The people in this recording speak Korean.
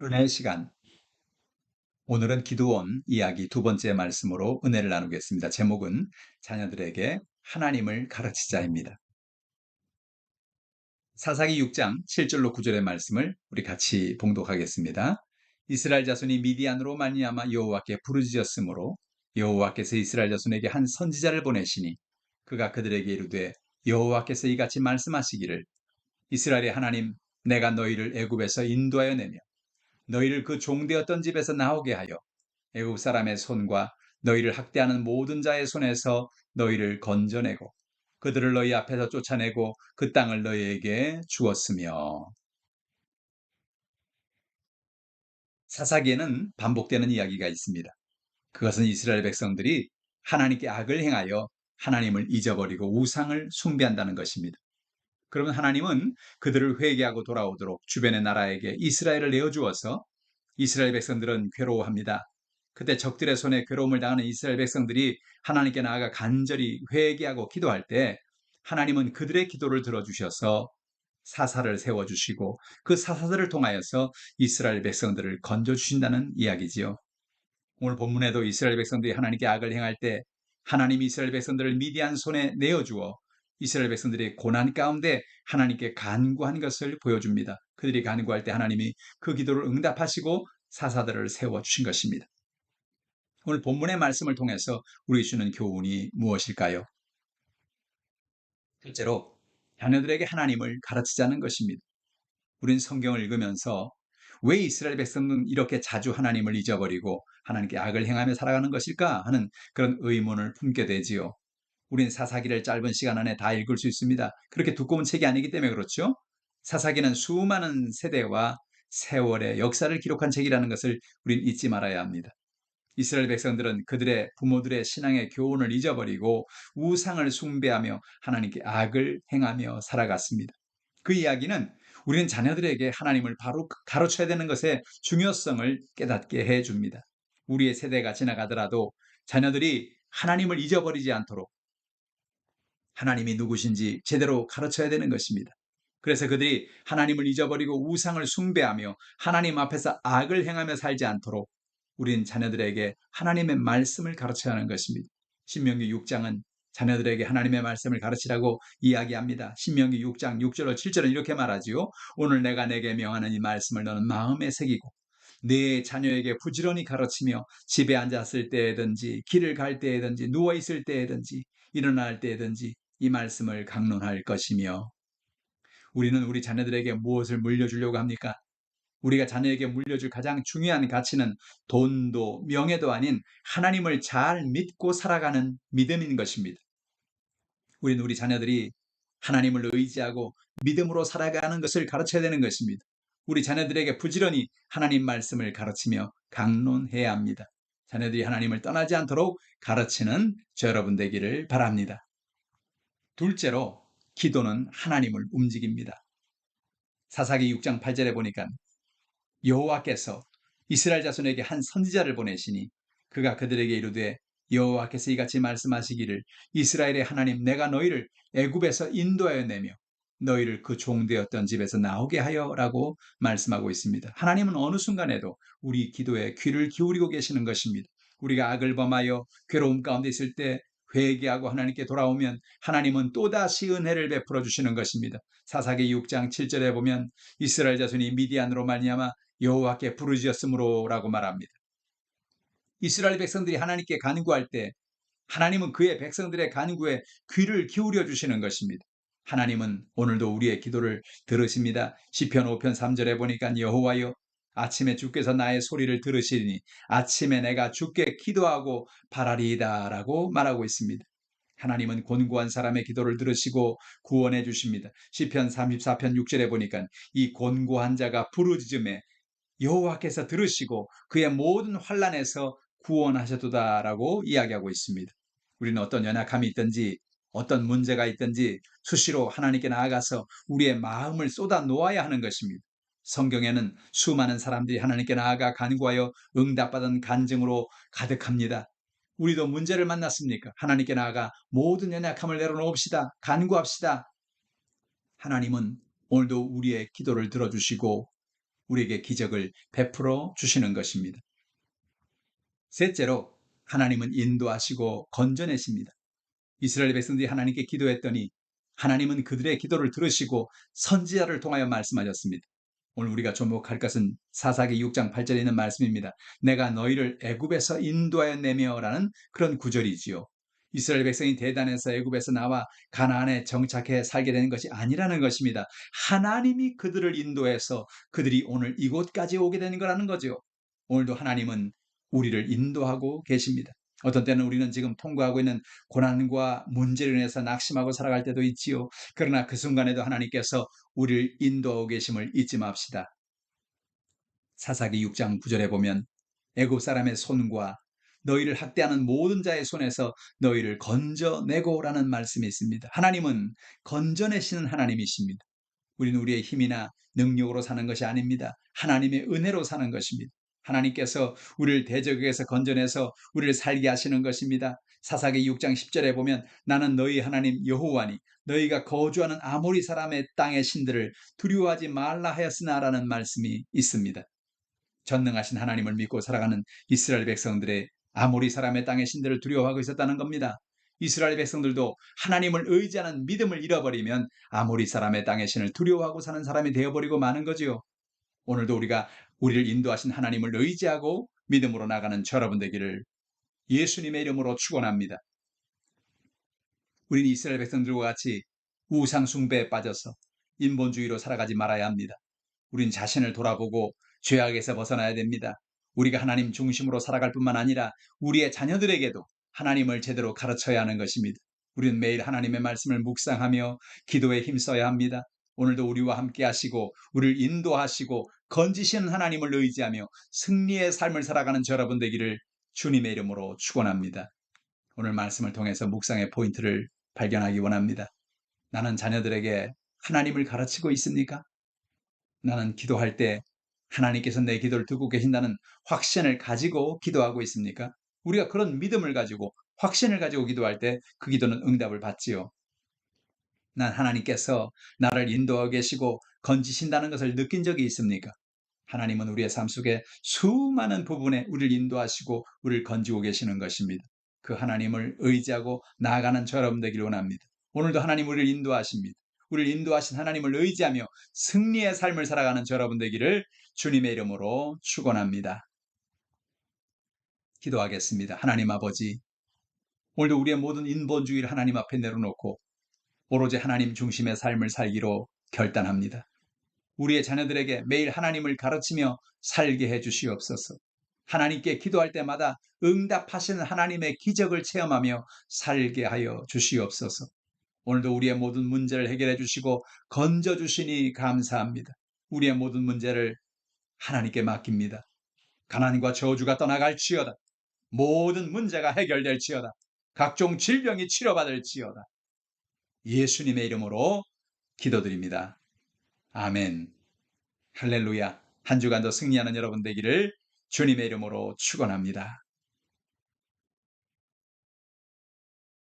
은혜의 시간. 오늘은 기드온 이야기 두 번째 말씀으로 은혜를 나누겠습니다. 제목은 자녀들에게 하나님을 가르치자입니다. 사사기 6장 7절로 9절의 말씀을 우리 같이 봉독하겠습니다. 이스라엘 자손이 미디안으로 말미암아 여호와께 부르짖었으므로 여호와께서 이스라엘 자손에게 한 선지자를 보내시니 그가 그들에게 이르되 여호와께서 이같이 말씀하시기를 이스라엘의 하나님 내가 너희를 애굽에서 인도하여 내며 너희를 그 종되었던 집에서 나오게 하여 애국 사람의 손과 너희를 학대하는 모든 자의 손에서 너희를 건져내고 그들을 너희 앞에서 쫓아내고 그 땅을 너희에게 주었으며. 사사기에는 반복되는 이야기가 있습니다. 그것은 이스라엘 백성들이 하나님께 악을 행하여 하나님을 잊어버리고 우상을 숭배한다는 것입니다. 그러면 하나님은 그들을 회개하고 돌아오도록 주변의 나라에게 이스라엘을 내어주어서 이스라엘 백성들은 괴로워합니다. 그때 적들의 손에 괴로움을 당하는 이스라엘 백성들이 하나님께 나아가 간절히 회개하고 기도할 때 하나님은 그들의 기도를 들어주셔서 사사를 세워주시고 그 사사들을 통하여서 이스라엘 백성들을 건져주신다는 이야기지요. 오늘 본문에도 이스라엘 백성들이 하나님께 악을 행할 때 하나님이 이스라엘 백성들을 미디안 손에 내어주어 이스라엘 백성들이 고난 가운데 하나님께 간구한 것을 보여줍니다. 그들이 간구할 때 하나님이 그 기도를 응답하시고 사사들을 세워주신 것입니다. 오늘 본문의 말씀을 통해서 우리 주는 교훈이 무엇일까요? 실제로 자녀들에게 하나님을 가르치자는 것입니다. 우린 성경을 읽으면서 왜 이스라엘 백성은 이렇게 자주 하나님을 잊어버리고 하나님께 악을 행하며 살아가는 것일까 하는 그런 의문을 품게 되지요. 우린 사사기를 짧은 시간 안에 다 읽을 수 있습니다. 그렇게 두꺼운 책이 아니기 때문에 그렇죠. 사사기는 수많은 세대와 세월의 역사를 기록한 책이라는 것을 우린 잊지 말아야 합니다. 이스라엘 백성들은 그들의 부모들의 신앙의 교훈을 잊어버리고 우상을 숭배하며 하나님께 악을 행하며 살아갔습니다. 그 이야기는 우리는 자녀들에게 하나님을 바로 가르쳐야 되는 것의 중요성을 깨닫게 해줍니다. 우리의 세대가 지나가더라도 자녀들이 하나님을 잊어버리지 않도록 하나님이 누구신지 제대로 가르쳐야 되는 것입니다. 그래서 그들이 하나님을 잊어버리고 우상을 숭배하며 하나님 앞에서 악을 행하며 살지 않도록 우린 자녀들에게 하나님의 말씀을 가르쳐야 하는 것입니다. 신명기 6장은 자녀들에게 하나님의 말씀을 가르치라고 이야기합니다. 신명기 6장 6절로 7절은 이렇게 말하지요. 오늘 내가 내게 명하는 이 말씀을 너는 마음에 새기고 네 자녀에게 부지런히 가르치며 집에 앉았을 때든지 길을 갈 때든지 누워있을 때든지 일어날 때든지 이 말씀을 강론할 것이며. 우리는 우리 자녀들에게 무엇을 물려주려고 합니까? 우리가 자녀에게 물려줄 가장 중요한 가치는 돈도 명예도 아닌 하나님을 잘 믿고 살아가는 믿음인 것입니다. 우리는 우리 자녀들이 하나님을 의지하고 믿음으로 살아가는 것을 가르쳐야 되는 것입니다. 우리 자녀들에게 부지런히 하나님 말씀을 가르치며 강론해야 합니다. 자녀들이 하나님을 떠나지 않도록 가르치는 저 여러분 되기를 바랍니다. 둘째로 기도는 하나님을 움직입니다. 사사기 6장 8절에 보니까 여호와께서 이스라엘 자손에게 한 선지자를 보내시니 그가 그들에게 이르되 여호와께서 이같이 말씀하시기를 이스라엘의 하나님 내가 너희를 애굽에서 인도하여 내며 너희를 그 종되었던 집에서 나오게 하여라고 말씀하고 있습니다. 하나님은 어느 순간에도 우리 기도에 귀를 기울이고 계시는 것입니다. 우리가 악을 범하여 괴로움 가운데 있을 때 회개하고 하나님께 돌아오면 하나님은 또다시 은혜를 베풀어 주시는 것입니다. 사사기 6장 7절에 보면 이스라엘 자손이 미디안으로 말미암아 여호와께 부르짖었으므로라고 말합니다. 이스라엘 백성들이 하나님께 간구할 때 하나님은 그의 백성들의 간구에 귀를 기울여 주시는 것입니다. 하나님은 오늘도 우리의 기도를 들으십니다. 시편 5편 3절에 보니까 여호와여 아침에 주께서 나의 소리를 들으시리니 아침에 내가 주께 기도하고 바라리이다 라고 말하고 있습니다. 하나님은 곤고한 사람의 기도를 들으시고 구원해 주십니다. 시편 34편 6절에 보니까 이 곤고한 자가 부르짖음에 여호와께서 들으시고 그의 모든 환난에서 구원하셨도다라고 이야기하고 있습니다. 우리는 어떤 연약함이 있든지 어떤 문제가 있든지 수시로 하나님께 나아가서 우리의 마음을 쏟아 놓아야 하는 것입니다. 성경에는 수많은 사람들이 하나님께 나아가 간구하여 응답받은 간증으로 가득합니다. 우리도 문제를 만났습니까? 하나님께 나아가 모든 연약함을 내려놓읍시다. 간구합시다. 하나님은 오늘도 우리의 기도를 들어주시고 우리에게 기적을 베풀어 주시는 것입니다. 셋째로 하나님은 인도하시고 건져내십니다. 이스라엘 백성들이 하나님께 기도했더니 하나님은 그들의 기도를 들으시고 선지자를 통하여 말씀하셨습니다. 오늘 우리가 주목할 것은 사사기 6장 8절에 있는 말씀입니다. 내가 너희를 애굽에서 인도하여 내며라는 그런 구절이지요. 이스라엘 백성이 대단해서 애굽에서 나와 가나안에 정착해 살게 되는 것이 아니라는 것입니다. 하나님이 그들을 인도해서 그들이 오늘 이곳까지 오게 되는 거라는 거죠. 오늘도 하나님은 우리를 인도하고 계십니다. 어떤 때는 우리는 지금 통과하고 있는 고난과 문제로 인해서 낙심하고 살아갈 때도 있지요. 그러나 그 순간에도 하나님께서 우리를 인도하고 계심을 잊지 맙시다. 사사기 6장 9절에 보면 애굽 사람의 손과 너희를 학대하는 모든 자의 손에서 너희를 건져내고라는 말씀이 있습니다. 하나님은 건져내시는 하나님이십니다. 우리는 우리의 힘이나 능력으로 사는 것이 아닙니다. 하나님의 은혜로 사는 것입니다. 하나님께서 우리를 대적에서 건져내서 우리를 살게 하시는 것입니다. 사사기 6장 10절에 보면 나는 너희 하나님 여호와니 너희가 거주하는 아모리 사람의 땅의 신들을 두려워하지 말라 하였으나라는 말씀이 있습니다. 전능하신 하나님을 믿고 살아가는 이스라엘 백성들의 아모리 사람의 땅의 신들을 두려워하고 있었다는 겁니다. 이스라엘 백성들도 하나님을 의지하는 믿음을 잃어버리면 아모리 사람의 땅의 신을 두려워하고 사는 사람이 되어버리고 마는 거지요. 오늘도 우리가 우리를 인도하신 하나님을 의지하고 믿음으로 나가는 여러분 되기를 예수님의 이름으로 축원합니다. 우리는 이스라엘 백성들과 같이 우상 숭배에 빠져서 인본주의로 살아가지 말아야 합니다. 우린 자신을 돌아보고 죄악에서 벗어나야 됩니다. 우리가 하나님 중심으로 살아갈 뿐만 아니라 우리의 자녀들에게도 하나님을 제대로 가르쳐야 하는 것입니다. 우리는 매일 하나님의 말씀을 묵상하며 기도에 힘써야 합니다. 오늘도 우리와 함께 하시고 우리를 인도하시고 건지시는 하나님을 의지하며 승리의 삶을 살아가는 여러분 되기를 주님의 이름으로 축원합니다. 오늘 말씀을 통해서 묵상의 포인트를 발견하기 원합니다. 나는 자녀들에게 하나님을 가르치고 있습니까? 나는 기도할 때 하나님께서 내 기도를 듣고 계신다는 확신을 가지고 기도하고 있습니까? 우리가 그런 믿음을 가지고 확신을 가지고 기도할 때 그 기도는 응답을 받지요. 난 하나님께서 나를 인도하고 계시고 건지신다는 것을 느낀 적이 있습니까? 하나님은 우리의 삶 속에 수많은 부분에 우리를 인도하시고 우리를 건지고 계시는 것입니다. 그 하나님을 의지하고 나아가는 여러분 되기를 원합니다. 오늘도 하나님 우리를 인도하십니다. 우리를 인도하신 하나님을 의지하며 승리의 삶을 살아가는 여러분 되기를 주님의 이름으로 축원합니다. 기도하겠습니다. 하나님 아버지, 오늘도 우리의 모든 인본주의를 하나님 앞에 내려놓고 오로지 하나님 중심의 삶을 살기로 결단합니다. 우리의 자녀들에게 매일 하나님을 가르치며 살게 해 주시옵소서. 하나님께 기도할 때마다 응답하시는 하나님의 기적을 체험하며 살게 하여 주시옵소서. 오늘도 우리의 모든 문제를 해결해 주시고 건져 주시니 감사합니다. 우리의 모든 문제를 하나님께 맡깁니다. 가난과 저주가 떠나갈지어다. 모든 문제가 해결될지어다. 각종 질병이 치료받을지어다. 예수님의 이름으로 기도드립니다. 아멘. 할렐루야. 한 주간도 승리하는 여러분 되기를 주님의 이름으로 축원합니다.